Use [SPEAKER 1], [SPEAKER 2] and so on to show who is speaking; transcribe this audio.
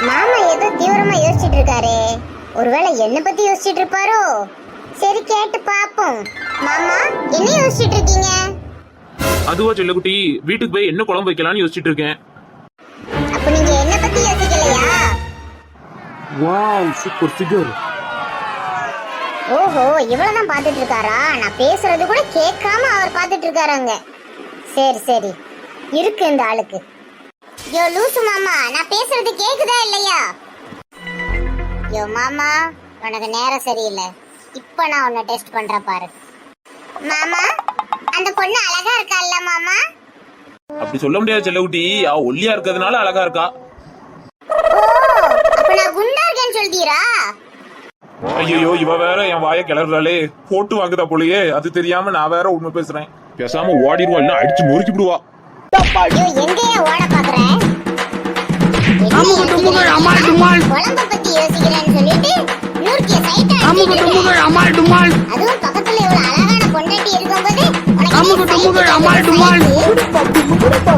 [SPEAKER 1] மாமா ஏதோ தீவிரமா யோசிச்சுட்டு இருக்காரு. ஒருவேளை என்ன பத்தி யோசிச்சுட்டு இருப்பாரோ? சரி கேட்டு பாப்போம். மாமா என்ன யோசிச்சுட்டு இருக்கீங்க?
[SPEAKER 2] அதுவா செல்லக்குட்டி, வீட்டுக்கு போய் என்ன குழம்பு வைக்கலாம்னு யோசிச்சுட்டு இருக்கேன்.
[SPEAKER 1] அப்ப நீங்க என்ன பத்தி யோசிக்கலையா?
[SPEAKER 2] Wow, super figure.
[SPEAKER 1] ஓஹோ, இவ்வளவுதான் பாத்துட்டு இருக்காரா? நான் பேசுறது கூட கேட்காம அவர் பாத்துட்டு இருக்காருங்க. சரி சரி, இருக்கு இந்த ஆளுக்கு. யோ லூசு மாமா, நான் பேசுறது கேக்குதா இல்லையா? யோ மாமா, உனக்கு நேரம் சரியில்லை. இப்ப நான் உன்னை டெஸ்ட் பண்றேன் பாரு. மாமா, அந்த பொண்ணு அழகா இருக்கால்ல மாமா?
[SPEAKER 2] அப்படி சொல்ல முடியாது செல்லக்குட்டி, அவ ஒல்லியா இருக்கிறதுனால அழகா இருக்கா.
[SPEAKER 1] ஓ, அப்ப நான் குண்டா இருக்கேன்னு சொல்றீரா?
[SPEAKER 2] ஐயோ, இவ வேற என் வாயை கிளறாளே, போட்டு வாங்குதா போலயே. அது தெரியாம நான் வேற உண்மை பேசுறேன். பேசாம ஓடிடுவா, இல்ல அடிச்சு முறுக்கி விடுவா.
[SPEAKER 1] ஐயோ, எங்கேயே ஓட பாக்குறேன்? குழம்ப பத்தி யோசிக்கிறேன்னு சொல்லிட்டு நூறுக்கிய சைட்டா அதுவும் பக்கத்துல இவ்வளவு அழகான பொண்டாட்டி இருக்கும்போது உனக்கு